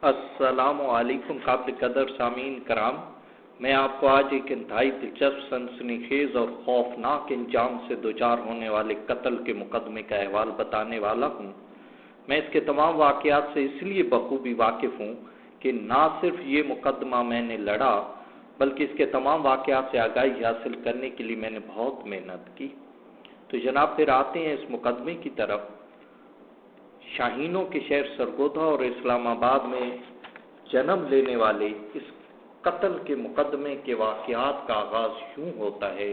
السلام علیکم قابل قدر سامعین کرام، میں آپ کو آج ایک انتہائی دلچسپ سنسنی خیز اور خوفناک انجام سے دوچار ہونے والے قتل کے مقدمے کا احوال بتانے والا ہوں۔ میں اس کے تمام واقعات سے اس لیے بخوبی واقف ہوں کہ نہ صرف یہ مقدمہ میں نے لڑا بلکہ اس کے تمام واقعات سے آگاہی حاصل کرنے کے لیے میں نے بہت محنت کی۔ تو جناب پھر آتے ہیں اس مقدمے کی طرف۔ شاہینوں کے شہر سرگودھا اور اسلام آباد میں جنم لینے والے اس قتل کے مقدمے کے واقعات کا آغاز یوں ہوتا ہے۔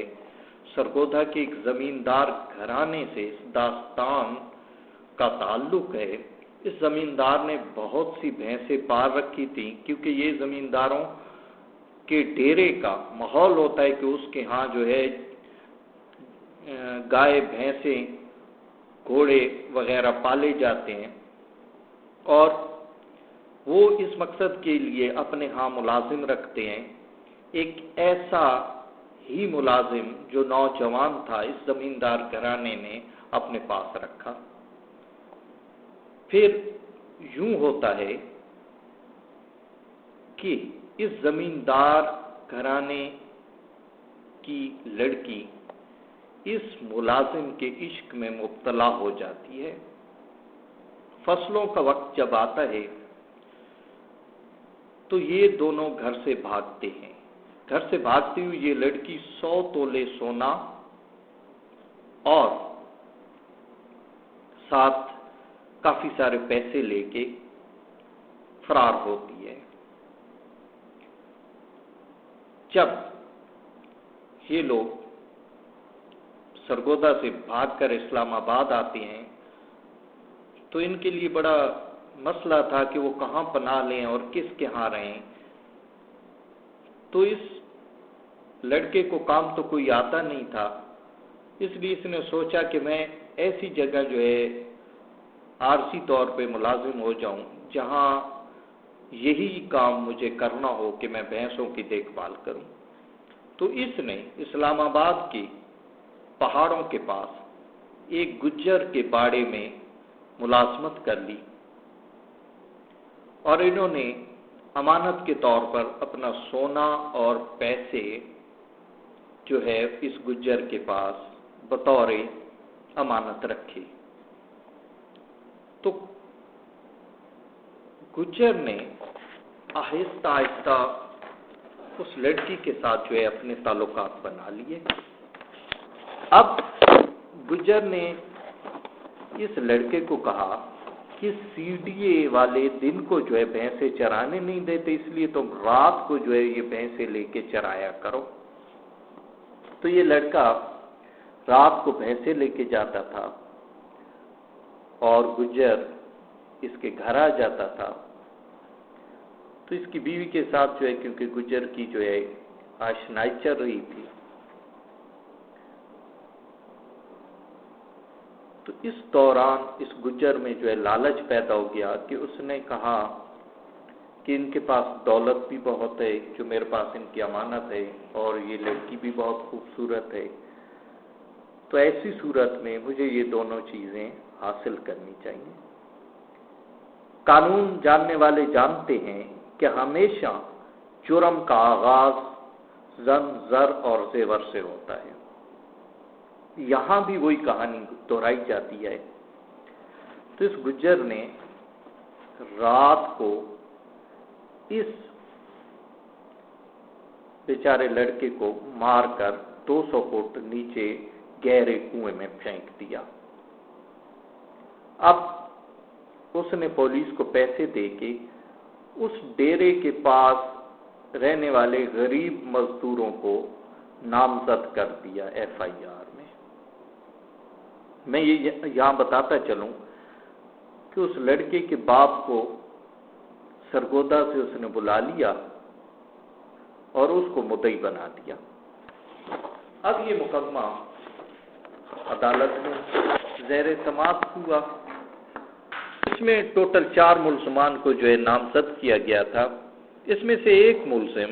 سرگودھا کے ایک زمیندار گھرانے سے اس داستان کا تعلق ہے۔ اس زمیندار نے بہت سی بھینسیں پال رکھی تھیں، کیونکہ یہ زمینداروں کے ڈیرے کا ماحول ہوتا ہے کہ اس کے ہاں جو ہے گائے بھینسیں گھوڑے وغیرہ پالے جاتے ہیں، اور وہ اس مقصد کے لیے اپنے ہاں ملازم رکھتے ہیں۔ ایک ایسا ہی ملازم جو نوجوان تھا اس زمیندار گھرانے نے اپنے پاس رکھا۔ پھر یوں ہوتا ہے کہ اس زمیندار گھرانے کی لڑکی اس ملازم کے عشق میں مبتلا ہو جاتی ہے۔ فصلوں کا وقت جب آتا ہے تو یہ دونوں گھر سے بھاگتے ہیں۔ گھر سے بھاگتی ہوئی یہ لڑکی 100 تولے سونا اور ساتھ کافی سارے پیسے لے کے فرار ہوتی ہے۔ جب یہ لوگ سرگودھا سے بھاگ کر اسلام آباد آتے ہیں تو ان کے لیے بڑا مسئلہ تھا کہ وہ کہاں پناہ لیں اور کس کے ہاں رہیں۔ تو اس لڑکے کو کام تو کوئی آتا نہیں تھا، اس لیے اس نے سوچا کہ میں ایسی جگہ جو ہے عارضی طور پہ ملازم ہو جاؤں جہاں یہی کام مجھے کرنا ہو کہ میں بھینسوں کی دیکھ بھال کروں۔ تو اس نے اسلام آباد کی پہاڑوں کے پاس ایک گجر کے باڑے میں ملازمت کر لی، اور انہوں نے امانت کے طور پر اپنا سونا اور پیسے جو ہے اس گجر کے پاس بطور امانت رکھے۔ تو گجر نے آہستہ آہستہ اس لڑکی کے ساتھ جو ہے اپنے تعلقات بنا لیے۔ اب گجر نے اس لڑکے کو کہا کہ CDA والے دن کو جو ہے بھینسیں چرانے نہیں دیتے، اس لیے تم رات کو جو ہے یہ بھینسیں لے کے چرایا کرو۔ تو یہ لڑکا رات کو بھینسیں لے کے جاتا تھا اور گجر اس کے گھر آ جاتا تھا۔ تو اس کی بیوی کے ساتھ جو ہے کیونکہ گجر کی جو ہے آشنائی چل رہی تھی، تو اس دوران اس گجر میں جو ہے لالچ پیدا ہو گیا کہ اس نے کہا کہ ان کے پاس دولت بھی بہت ہے جو میرے پاس ان کی امانت ہے، اور یہ لڑکی بھی بہت خوبصورت ہے، تو ایسی صورت میں مجھے یہ دونوں چیزیں حاصل کرنی چاہیے۔ قانون جاننے والے جانتے ہیں کہ ہمیشہ جرم کا آغاز زن، زر اور زیور سے ہوتا ہے۔ یہاں بھی وہی کہانی دہرائی جاتی ہے۔ تو اس گجر نے رات کو اس بیچارے لڑکے کو مار کر 200 فٹ نیچے گہرے کنویں میں پھینک دیا۔ اب اس نے پولیس کو پیسے دے کے اس ڈیرے کے پاس رہنے والے غریب مزدوروں کو نامزد کر دیا FIR میں۔ میں یہ یہاں بتاتا چلوں کہ اس لڑکے کے باپ کو سرگودھا سے اس نے بلا لیا اور اس کو مدعی بنا دیا۔ اب یہ مقدمہ عدالت میں زیر سماعت ہوا۔ اس میں ٹوٹل 4 ملزمان کو جو ہے نامزد کیا گیا تھا۔ اس میں سے ایک ملزم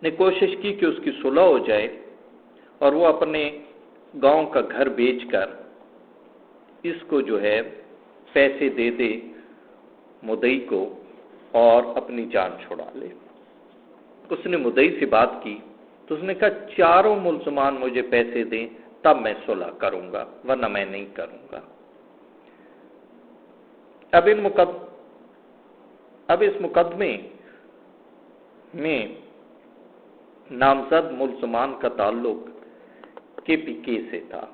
نے کوشش کی کہ اس کی صلح ہو جائے اور وہ اپنے گاؤں کا گھر بیچ کر اس کو جو ہے پیسے دے دے مدعی کو اور اپنی جان چھڑا لے۔ اس نے مدعی سے بات کی تو اس نے کہا چاروں ملزمان مجھے پیسے دیں تب میں صلح کروں گا، ورنہ میں نہیں کروں گا۔ اب اس مقدمے میں نامزد ملزمان کا تعلق کے پی کے سے تھا۔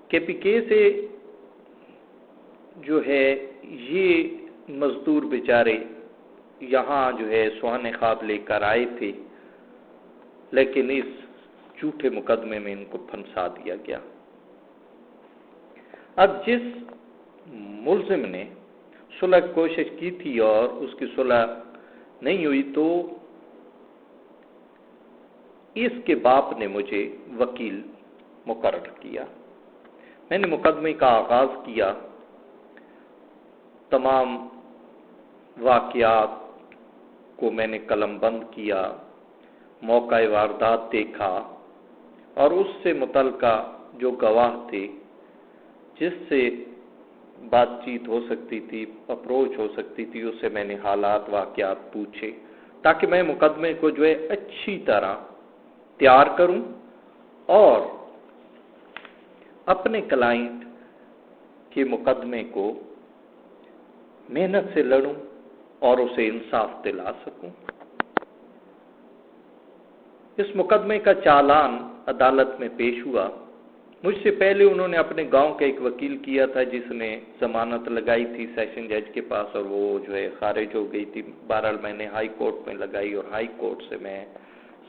کے پی کے سے جو ہے یہ مزدور بیچارے یہاں جو ہے سہانے خواب لے کر آئے تھے، لیکن اس جھوٹے مقدمے میں ان کو پھنسا دیا گیا۔ اب جس ملزم نے صلح کی کوشش کی تھی اور اس کی صلح نہیں ہوئی تو اس کے باپ نے مجھے وکیل مقرر کیا۔ میں نے مقدمے کا آغاز کیا، تمام واقعات کو میں نے قلم بند کیا، موقع واردات دیکھا اور اس سے متعلقہ جو گواہ تھے جس سے بات چیت ہو سکتی تھی، اپروچ ہو سکتی تھی، اس سے میں نے حالات واقعات پوچھے تاکہ میں مقدمے کو جو ہے اچھی طرح تیار کروں اور اپنے کلائنٹ کے مقدمے کو محنت سے لڑوں اور اسے انصاف دلا سکوں۔ اس مقدمے کا چالان عدالت میں پیش ہوا۔ مجھ سے پہلے انہوں نے اپنے گاؤں کا ایک وکیل کیا تھا جس نے ضمانت لگائی تھی سیشن جج کے پاس اور وہ جو ہے خارج ہو گئی تھی۔ بہرحال میں نے ہائی کورٹ میں لگائی اور ہائی کورٹ سے میں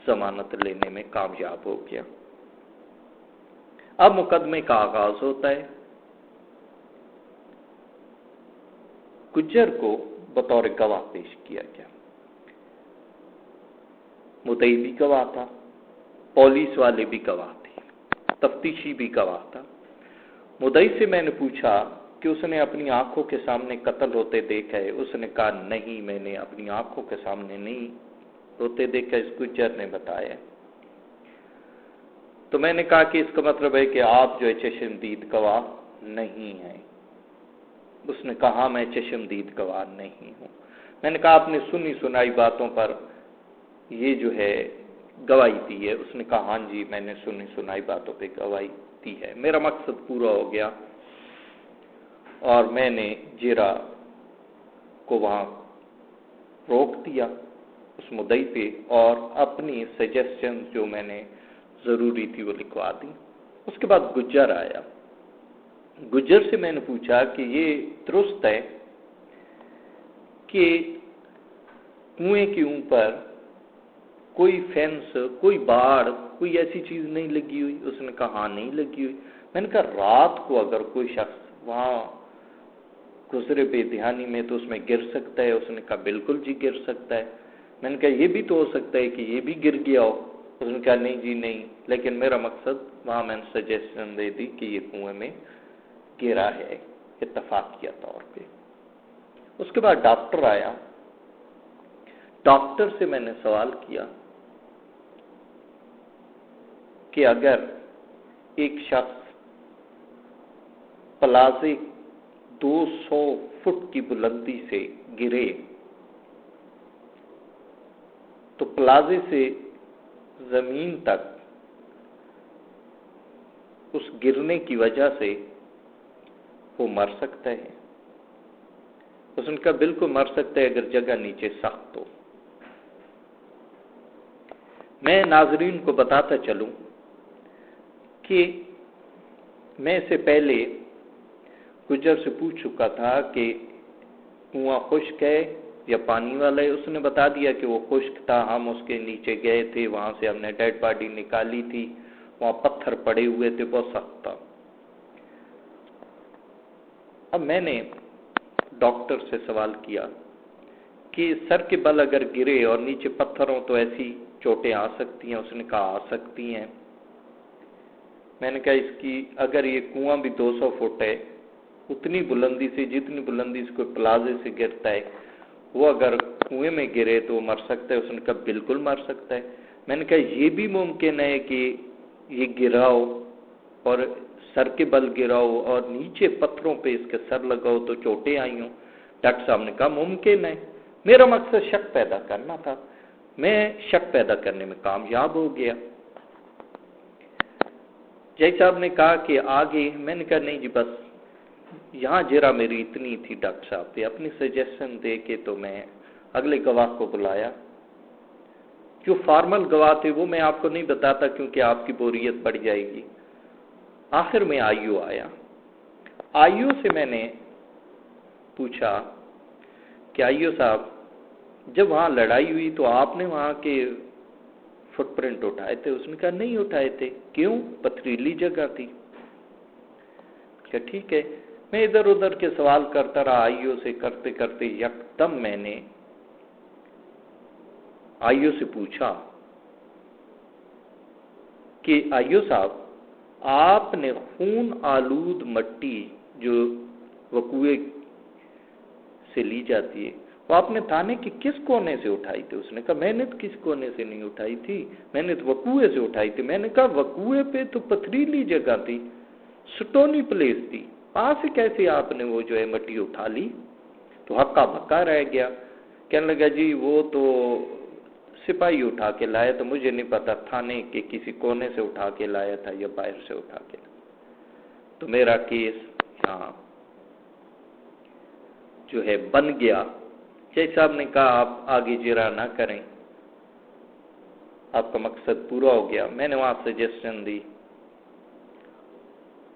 ضمانت لینے میں کامیاب ہو گیا۔ اب مقدمے کا آغاز ہوتا ہے۔ گجر کو بطور گواہ پیش کیا گیا۔ مدعی بھی گواہ تھا، پولیس والے بھی گواہ تھے، تفتیشی بھی گواہ تھا۔ مدعی سے میں نے پوچھا کہ اس نے اپنی آنکھوں کے سامنے قتل ہوتے دیکھا ہے؟ اس نے کہا نہیں، میں نے اپنی آنکھوں کے سامنے نہیں ہوتے دیکھا، اس گجر نے بتایا۔ تو میں نے کہا کہ اس کا مطلب ہے کہ آپ جو ہے چشمدید گواہ نہیں ہیں۔ اس نے کہا میں چشمدید گواہ نہیں ہوں۔ میں نے کہا آپ نے سنی سنائی باتوں پر یہ جو ہے گواہی دی ہے؟ اس نے کہا ہاں جی میں نے سنی سنائی باتوں پہ گواہی دی ہے۔ میرا مقصد پورا ہو گیا اور میں نے جیرا کو وہاں روک دیا اس مدعی پہ اور اپنی سجیسشن جو میں نے ضروری تھی وہ لکھوا دی۔ اس کے بعد گجر آیا۔ گجر سے میں نے پوچھا کہ یہ درست ہے کہ کنویں کے اوپر کوئی فینس، کوئی باڑ، کوئی ایسی چیز نہیں لگی ہوئی؟ اس نے کہا ہاں نہیں لگی ہوئی۔ میں نے کہا رات کو اگر کوئی شخص وہاں گزرے بے دھیانی میں تو اس میں گر سکتا ہے؟ اس نے کہا بالکل جی گر سکتا ہے۔ میں نے کہا یہ بھی تو ہو سکتا ہے کہ یہ بھی گر گیا ہو؟ اس نے کہا نہیں جی نہیں، لیکن میرا مقصد وہاں میں نے سجیشن دے دی کہ یہ کنویں میں گرا ہے اتفاقیہ طور پہ۔ اس کے بعد ڈاکٹر آیا۔ ڈاکٹر سے میں نے سوال کیا کہ اگر ایک شخص پلازے 200 فٹ کی بلندی سے گرے تو پلازے سے زمین تک اس گرنے کی وجہ سے وہ مر سکتا ہے؟ اس نے کہا بالکل مر سکتا ہے اگر جگہ نیچے سخت ہو۔ میں ناظرین کو بتاتا چلوں کہ میں سے پہلے گجر سے پوچھ چکا تھا کہ کنواں خشک ہے یا پانی والا ہے؟ اس نے بتا دیا کہ وہ خشک تھا، ہم اس کے نیچے گئے تھے، وہاں سے ہم نے ڈیڈ باڈی نکالی تھی، وہاں پتھر پڑے ہوئے تھے، بہت سخت تھا۔ اب میں نے ڈاکٹر سے سوال کیا کہ سر کے بل اگر گرے اور نیچے پتھر ہوں تو ایسی چوٹیں آ سکتی ہیں؟ اس نے کہا آ سکتی ہیں۔ میں نے کہا اس کی اگر یہ کنواں بھی 200 فٹ ہے، اتنی بلندی سے جتنی بلندی سے کوئی پلازے سے گرتا ہے، وہ اگر کنویں میں گرے تو وہ مر سکتا ہے؟ اس نے کہا بالکل مر سکتا ہے۔ میں نے کہا یہ بھی ممکن ہے کہ یہ گرا ہو اور سر کے بل گرا ہو اور نیچے پتھروں پہ اس کے سر لگا ہو تو چوٹیں آئی ہوں؟ ڈاکٹر صاحب نے کہا ممکن ہے. میرا مقصد شک پیدا کرنا تھا. میں شک پیدا کرنے میں کامیاب ہو گیا. جی صاحب نے کہا کہ آگے. میں نے کہا نہیں جی بس یہاں جرا میری اتنی تھی ڈاکٹر صاحب پہ. اپنی سجیشن دے کے تو میں اگلے گواہ کو بلایا. جو فارمل گواہ تھے وہ میں آپ کو نہیں بتاتا کیونکہ آپ کی بوریت بڑھ جائے گی. آخر میں آئیو آیا. آئیو سے میں نے پوچھا کہ آئیو صاحب جب وہاں لڑائی ہوئی تو آپ نے وہاں کے فٹ پرنٹ اٹھائے تھے؟ اس نے کہا نہیں اٹھائے تھے. کیوں؟ پتھریلی جگہ تھی. کہ ٹھیک ہے. میں ادھر ادھر کے سوال کرتا رہا آئیو سے. کرتے کرتے یکدم میں نے آئیو سے پوچھا کہ آئیو صاحب آپ نے خون آلود مٹی جو وقوعے سے لی جاتی ہے وہ آپ نے تھانے کے کس کونے سے اٹھائی تھی؟ اس نے کہا میں نے تو کس کونے سے نہیں اٹھائی تھی, میں نے تو وقوعے سے اٹھائی تھی. میں نے کہا وقوعے پہ تو پتھریلی جگہ تھی, سٹونی پلیس تھی, وہاں سے کیسے آپ نے وہ جو ہے مٹی اٹھا لی؟ تو ہکا بکا رہ گیا. کہنے لگا جی وہ تو سپاہی اٹھا کے لایا, تو مجھے نہیں پتا تھانے کے کسی کونے سے اٹھا کے لایا تھا یا باہر سے اٹھا کے لایا. تو میرا کیس یہاں جو ہے بن گیا. جج صاحب نے کہا آپ آگے جرا نہ کریں, آپ کا مقصد پورا ہو گیا. میں نے وہاں سجیشن دی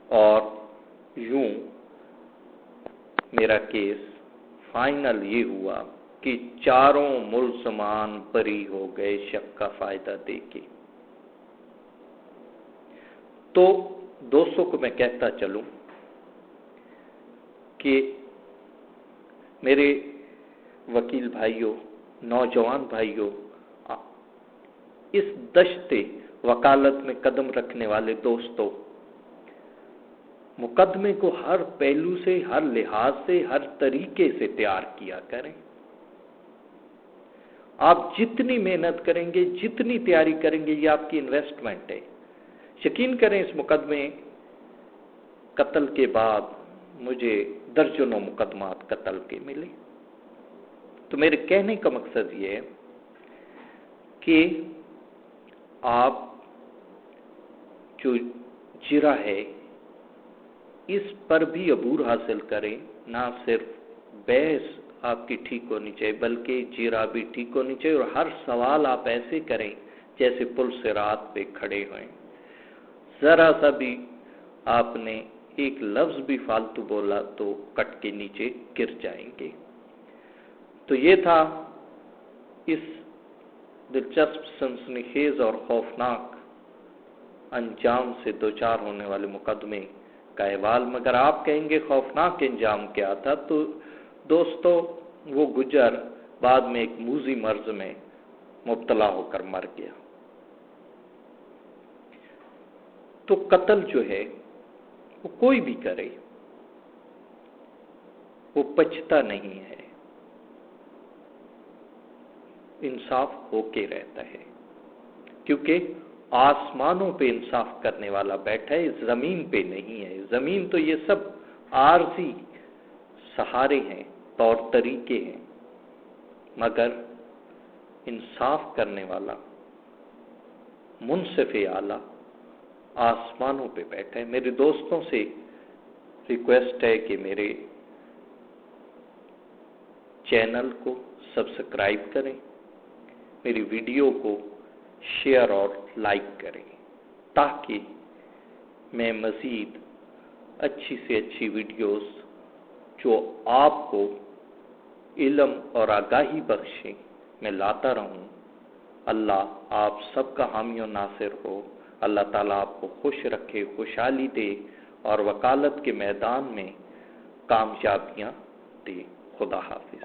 اور یوں میرا کیس فائنل یہ ہوا کہ چاروں ملزمان بری ہو گئے شک کا فائدہ دے کے. تو دوستوں کو میں کہتا چلوں کہ میرے وکیل بھائیوں, نوجوان بھائیوں, اس دشت وکالت میں قدم رکھنے والے دوستوں, مقدمے کو ہر پہلو سے, ہر لحاظ سے, ہر طریقے سے تیار کیا کریں. آپ جتنی محنت کریں گے, جتنی تیاری کریں گے, یہ آپ کی انویسٹمنٹ ہے. یقین کریں اس مقدمے قتل کے بعد مجھے درجنوں مقدمات قتل کے ملے. تو میرے کہنے کا مقصد یہ ہے کہ آپ جو جرا ہے اس پر بھی عبور حاصل کریں. نہ صرف بحث آپ کی ٹھیک ہونی چاہیے بلکہ جرا بھی ٹھیک ہونی چاہیے, اور ہر سوال آپ ایسے کریں جیسے پل صراط پہ کھڑے ہوئیں. ذرا سا بھی آپ نے ایک لفظ بھی فالتو بولا تو کٹ کے نیچے گر جائیں گے. تو یہ تھا اس دلچسپ, سنسنی خیز اور خوفناک انجام سے دوچار ہونے والے مقدمے کا احوال. مگر آپ کہیں گے خوفناک انجام کیا تھا؟ تو دوستو وہ گجر بعد میں ایک موذی مرض میں مبتلا ہو کر مر گیا. تو قتل جو ہے وہ کوئی بھی کرے وہ پچھتا نہیں ہے, انصاف ہو کے رہتا ہے, کیونکہ آسمانوں پہ انصاف کرنے والا بیٹھا ہے, زمین پہ نہیں ہے. زمین تو یہ سب عارضی سہارے ہیں, طور طریقے ہیں, مگر انصاف کرنے والا منصف اعلیٰ آسمانوں پہ بیٹھا ہے. میرے دوستوں سے ریکویسٹ ہے کہ میرے چینل کو سبسکرائب کریں, میری ویڈیو کو شیئر اور لائک کریں, تاکہ میں مزید اچھی سے اچھی ویڈیوز جو آپ کو علم اور آگاہی بخشیں میں لاتا رہوں. اللہ آپ سب کا حامی و ناصر ہو. اللہ تعالیٰ آپ کو خوش رکھے, خوشحالی دے اور وکالت کے میدان میں کامیابیاں دے. خدا حافظ.